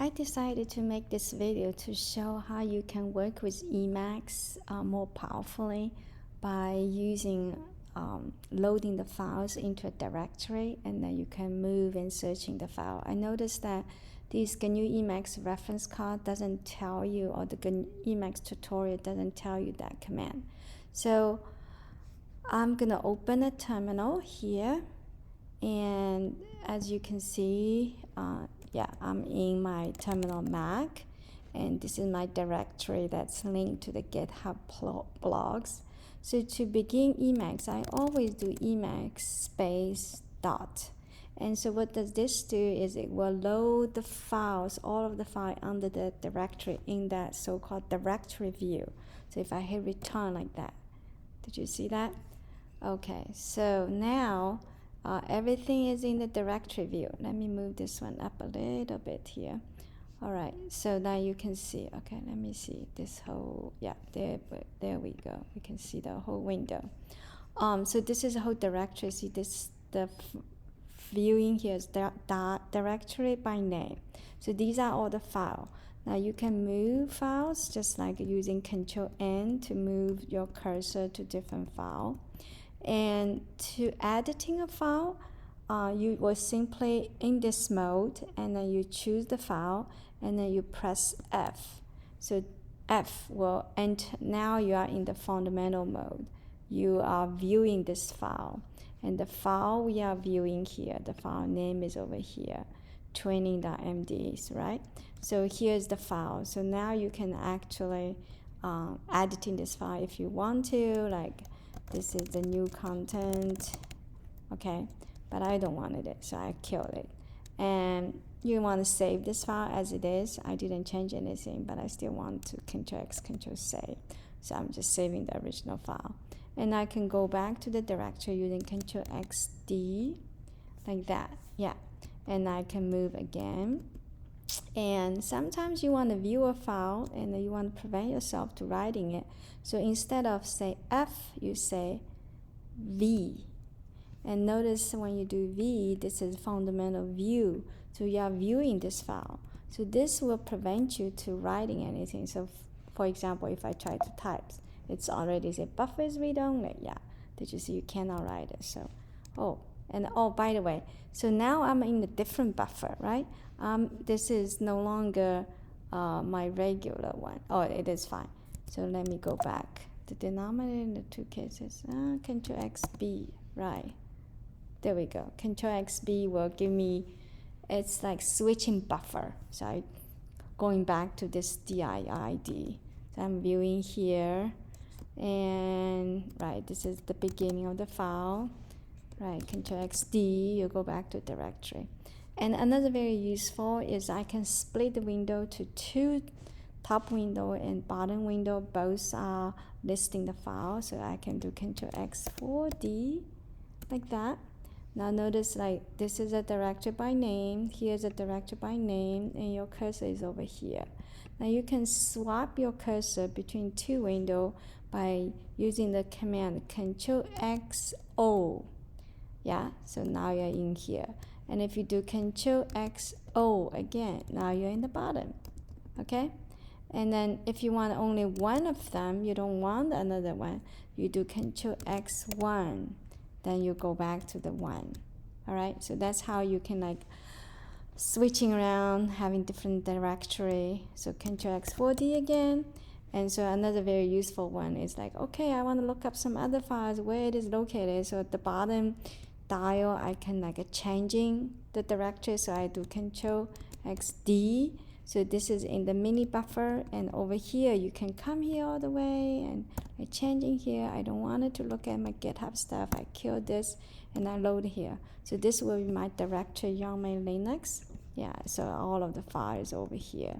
I decided to make this video to show how you can work with Emacs more powerfully by using loading the files into a directory, and then you can move and searching the file. I noticed that this GNU Emacs reference card doesn't tell you, or the GNU Emacs tutorial doesn't tell you that command. So I'm gonna open a terminal here, and as you can see, I'm in my terminal Mac, and this is my directory that's linked to the GitHub blogs. So to begin Emacs, I always do Emacs space dot. And so what does this do is it will load the files, all of the files under the directory in that so-called directory view. So if I hit return like that, did you see that? Okay, so now everything is in the directory view. Let me move this one up a little bit here. All right, so now you can see, okay, let me see this whole, there we go. We can see the whole window. So this is the whole directory. See this, the viewing here is the directory by name. So these are all the files. Now you can move files just like using Control-N to move your cursor to different file. And to editing a file, you will simply in this mode, and then you choose the file, and then you press F. So F will enter. Now you are in the fundamental mode. You are viewing this file, and the file we are viewing here, the file name is over here, training.mds, right? So here's the file. So now you can actually editing this file if you want to, like this is the new content, okay, but I don't want it, so I killed it. And you want to save this file as it is. I didn't change anything, but I still want to Ctrl-X, Ctrl-Save. So I'm just saving the original file. And I can go back to the directory using Ctrl-X-D, like that, yeah. And I can move again. And sometimes you want to view a file and you want to prevent yourself to writing it. So instead of say F, you say V. And notice when you do V, this is fundamental view. So you are viewing this file. So this will prevent you to writing anything. So for example, if I try to type, it's already say buffer is read only. Yeah, did you see you cannot write it? So, by the way, so now I'm in a different buffer, right? This is no longer my regular one. Oh, it is fine. So let me go back. The denominator in the two cases, Ctrl-X-B, right? There we go. Ctrl-X-B will give me, it's like switching buffer. So I'm going back to this DIID. So I'm viewing here, and right, this is the beginning of the file. Right, Ctrl-X-D, you go back to directory. And another very useful is I can split the window to two, top window and bottom window. Both are listing the file, so I can do Ctrl-X-4D, like that. Now notice like this is a directory by name, here's a directory by name, and your cursor is over here. Now you can swap your cursor between two windows by using the command Ctrl-X-O. Yeah, so now you're in here. And if you do Ctrl-X-O again, now you're in the bottom, okay? And then if you want only one of them, you don't want another one, you do Ctrl-X1, then you go back to the one, all right? So that's how you can like switching around, having different directory. So Ctrl-X4D again. And so another very useful one is like, okay, I want to look up some other files, where it is located. So at the bottom dial, I can like changing the directory. So I do Ctrl-X-D. So this is in the mini buffer, and over here you can come here all the way and like changing here. I don't want it to look at my GitHub stuff. I kill this and I load here. So this will be my directory on my Linux. Yeah, so all of the files over here.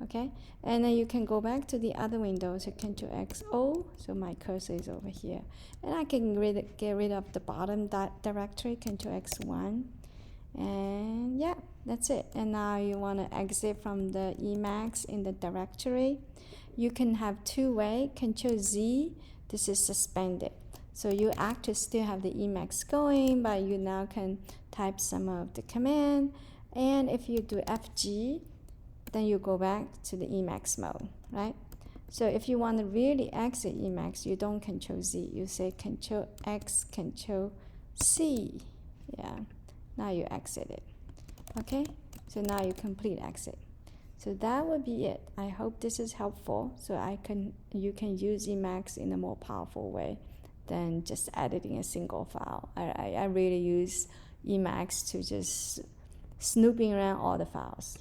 Okay, and then you can go back to the other window, so Ctrl-X-O, so my cursor is over here. And I can get rid of the bottom directory, Ctrl-X1, and yeah, that's it. And now you want to exit from the Emacs in the directory. You can have two ways, Ctrl-Z, this is suspended. So you actually still have the Emacs going, but you now can type some of the command. And then if you do FG, then you go back to the Emacs mode, right? So if you want to really exit Emacs, you don't Control Z, you say Control X, Control C. Yeah, now you exit it. Okay, so now you complete exit. So that would be it. I hope this is helpful, so you can use Emacs in a more powerful way than just editing a single file. I really use Emacs to just snooping around all the files.